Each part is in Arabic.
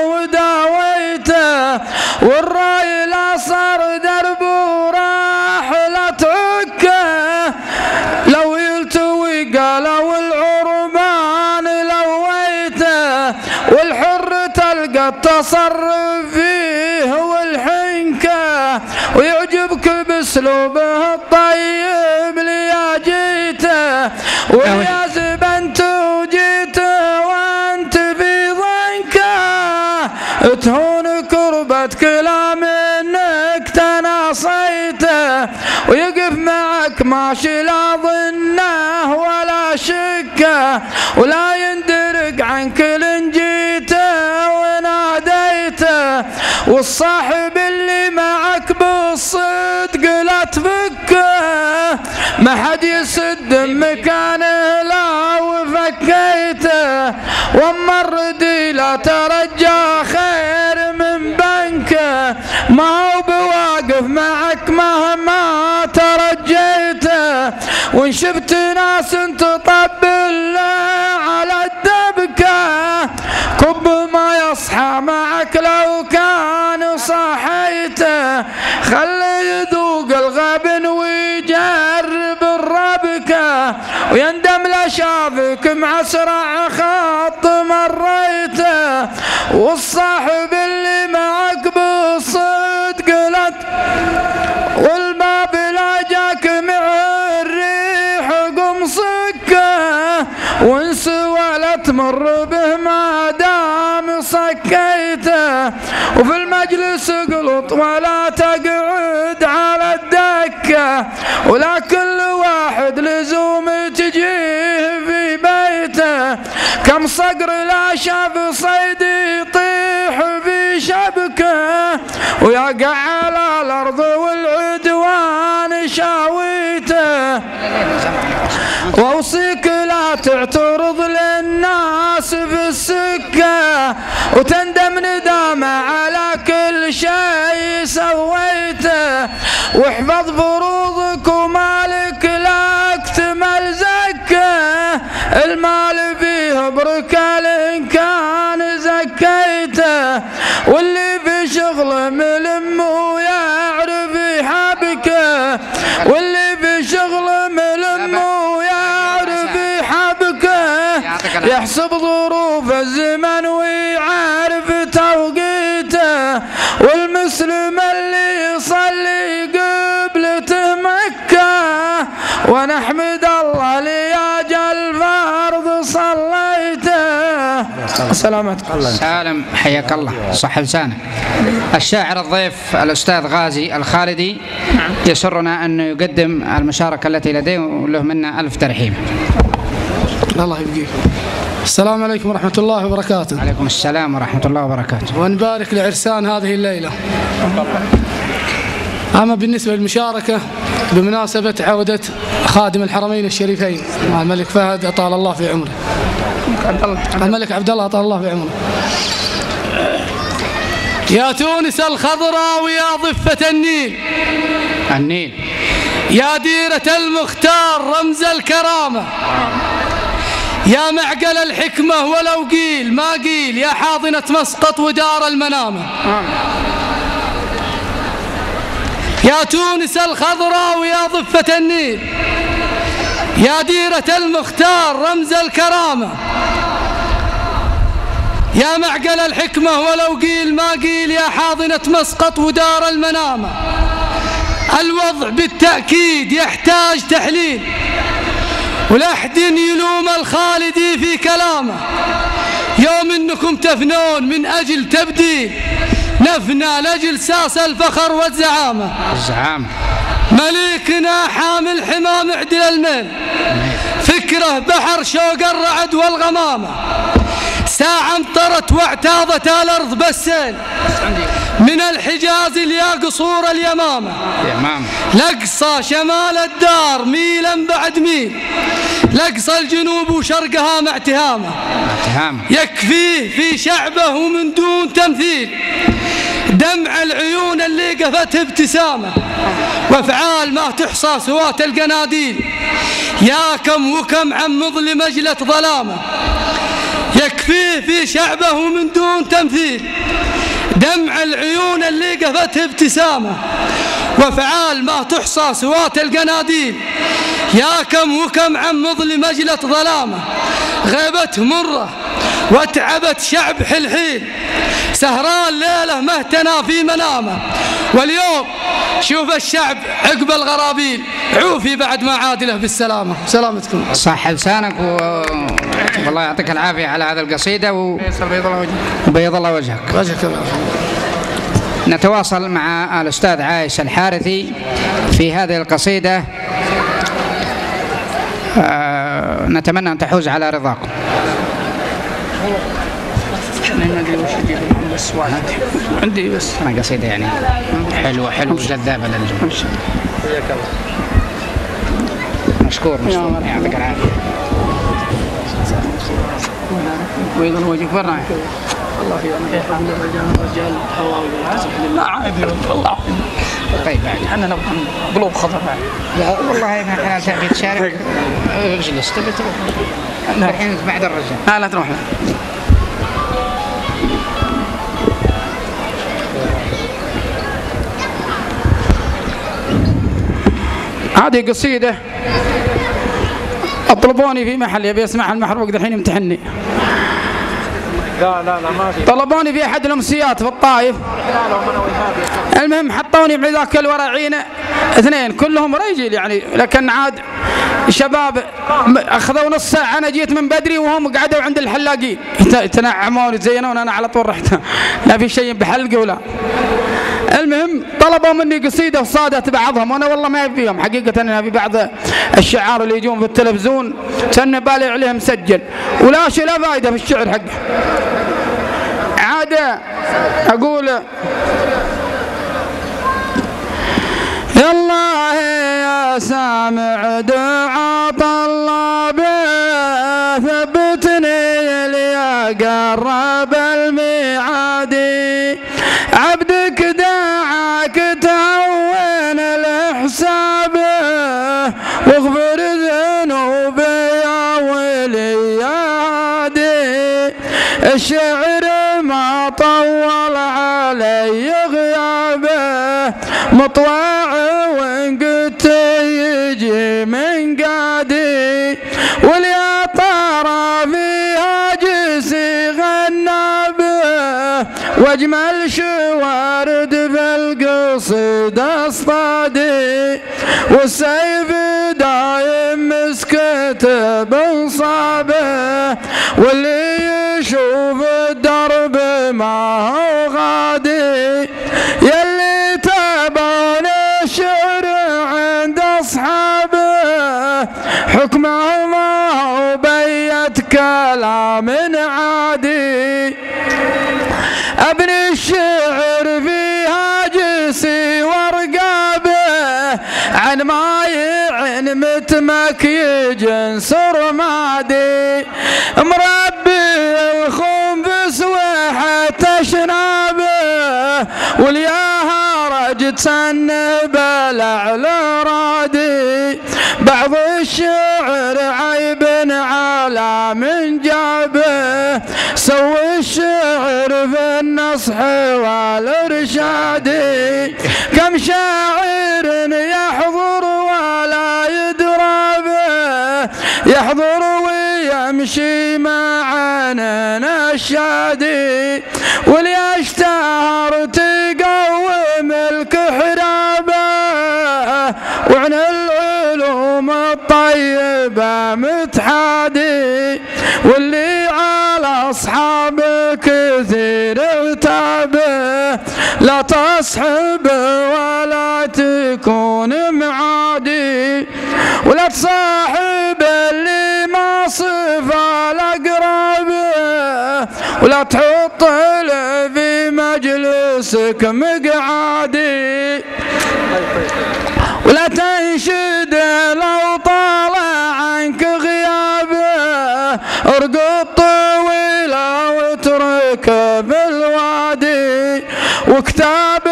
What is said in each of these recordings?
وداويته والراي لا صار دربه راح لا تعكه لو يلتوي قالوا العربان لويته والحر تلقى التصرف فيه والحنكه ويعجبك باسلوبه الطيب ليا جيته ويا زبنت وجيته وانت في ضنكه تهون كربة كلام انك تناصيته ويقف معك ماشي لا ظنه ولا شكه ولا يندرق عنك لن جيته وناديته والصاحب اللي معك بالصدق لا تفكه ما حد يسد مكانه لا وفكيته واما الردي لا ترجى خير من بنكه ما هو بواقف معك مهما ترجيته وان شفت ناس تطبل على الدبكه كب ما يصحى معك لو كان صحيته خلي يذوق الغبن ويجرب الربكه ويندم لا شافك مع اسرع خط مريته والصاحب اللي معك بالصدق لا والباب لا جاك مع الريح قم صكه وانس ولا تمر به ما دام صكيته وفي المجلس اقلط ولا تقعد على الدكه ولا كل واحد لزوم تجيه في بيته كم صقر لا شاف صيد يطيح في شبكه ويقع على الارض والعدوان شاويته واوصيك لا تعترض للناس في السكه وتندم ندامه على كل شيء سويته واحفظ فروضك ومالك لا اكتمل زكه المال فيه بركه ان كان زكيته واللي في شغله ملم ويعرف يحبكه واللي في شغله ملم ويعرف يحبكه يحسب ظروف الزمن ويعرف توقيته والمسلم اللي يصلي قبلته مكه ونحمد الله لأجل فرض صليته. سلامتك. سالم حياك الله صح لسانك. الشاعر الضيف الأستاذ غازي الخالدي يسرنا أن يقدم المشاركة التي لديه وله منا ألف ترحيب. الله يبقيك. السلام عليكم ورحمة الله وبركاته. عليكم السلام ورحمة الله وبركاته. ونبارك لعرسان هذه الليلة. أما بالنسبة للمشاركة بمناسبة عودة خادم الحرمين الشريفين الملك فهد أطال الله في عمره الملك عبد الله أطال الله في عمره. يا تونس الخضراء ويا ضفة النيل يا ديرة المختار رمز الكرامة يا معقل الحكمة ولو قيل ما قيل يا حاضنة مسقط ودار المنامة يا تونس الخضراء ويا ضفة النيل يا ديرة المختار رمز الكرامة يا معقل الحكمة ولو قيل ما قيل يا حاضنة مسقط ودار المنامة الوضع بالتأكيد يحتاج تحليل ولا أحد يلوم الخالدي في كلامه يوم انكم تفنون من اجل تبديل نفنى لاجل ساس الفخر والزعامه مليكنا حامل حمام عدل الميل فكره بحر شوق الرعد والغمامه ساعة امطرت واعتاضت الارض بالسيل من الحجاز ليا قصور اليمامه لقصى شمال الدار ميلا بعد ميل لقصى الجنوب وشرقها مع تهامه يكفيه في شعبه ومن دون تمثيل دمع العيون اللي قفت ابتسامه وافعال ما تحصى سوات القناديل يا كم وكم عن مظلم مجلة ظلامه يكفيه في شعبه من دون تمثيل دمع العيون اللي قفته ابتسامة، وافعال ما تحصى سوات القناديل. يا كم وكم عن مظلم مجلة ظلامة، غيبت مرة واتعبت شعب حلحيل، سهران ليلة مهتنا في منامه. واليوم شوف الشعب عقب الغرابيل، عوفي بعد ما عاد له بالسلامة. سلامتكم. صح لسانك والله يعطيك العافية على هذه القصيدة وبيض الله وجهك. نتواصل مع الأستاذ عايش الحارثي في هذه القصيدة. نتمنى أن تحوز على رضاكم. عندي بس أنا قصيدة يعني حلوة جذابة للجمهور. مشكور يعطيك العافية. ويضل وجهك برا والله يا رجال هواوي لا عادي والله. طيب بعد احنا نبغى قلوب خضر. لا والله اذا حلال تبي تشارك اجلس تبي تروح الحين بعد الرجال. لا تروح. هذه قصيدة اطلبوني في محل يبي يسمعها المحروق الحين يمتحني. لا ما في. طلبوني في احد الامسيات في الطائف. المهم حطوني بذاك الورعين اثنين كلهم رجال يعني، لكن عاد شباب اخذوا نص ساعه. انا جيت من بدري وهم قعدوا عند الحلاقين يتنعمون يزينون، انا على طول رحت لا في شيء بحلقه ولا. المهم طلبوا مني قصيده وصادت بعضهم، وانا والله ما فيهم حقيقه. انا في بعض الشعار اللي يجون في التلفزيون كان بالي عليهم مسجل ولا شيء لا فايده في الشعر حقه. عاد اقول يا الله يا سامع دعاء طلابي، ثبتني ليا قرب الميعاد. عبدك دعاك تعون الحساب، واغفر ذنوبي يا ولي يا هادي. الشعر ما طول علي غيابه، مطوع وان قلت يجي من قادي. واليا طار فيها جسي غنابه، واجمل شوارد في القصيد اصطادي. والسيف دايم مسكته بنصابه، واللي يشوف الدرب ما هو غادي. يلي تبون الشعر عند اصحابه، حكمه ما هو بيت كلام عادي. ابن الشعر فيها جسي ورقابه، عن ما يعن متمكي جنس رمادي. مربي الخنفس وحتى شنابه، والياها رجت سنب الأعلى رادي. بعض الشعر عيب على من جابه، سوي الشعر في النصح والإرشاد. كم شاعر يحضر ولا يدرى به، يحضر ويمشي معنا الشادي. وليشتهر تقوم الكحرابه، وعن العلوم الطيبة متحادي. واللي على أصحاب كثير اغتابه، لا تصحب ولا تكون معادي. ولا تصاحب اللي ما صفى الأقرابه، ولا تحط له في مجلسك مقعادي. ولا تنشد لو طالع عنك غيابه، ارقد طويلة واترك بالوادي. وكتاب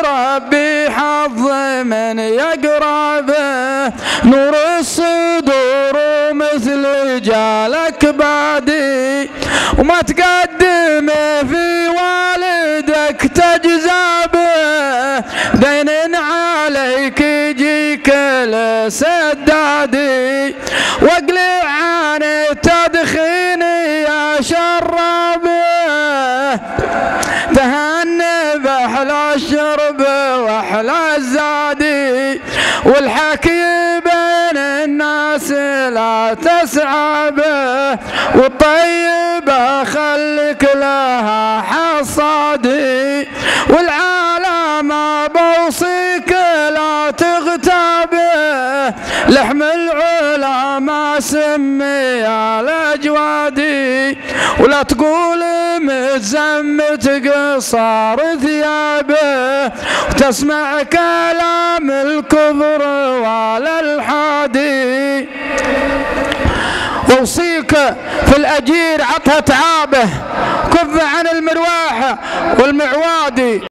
ربي حظ من يقربه، نور الصدور مثل جالك بادي. لك تجذبه دين عليك يجيك لسدادي واقلع عن التدخين يا شرابه تهني بأحلى الشرب وأحلى الزادي والحكي بين الناس لا تسعى به والطيبة خليك لها حصادي والعالم بوصيك لا تغتابه لحم العلماء سمي الأجوادي ولا تقول متزمت قصار ثيابه وتسمع كلام الكبر ولا الحادي ووصيك في الأجير عطها تعابه كف عن المرواح والمعوادي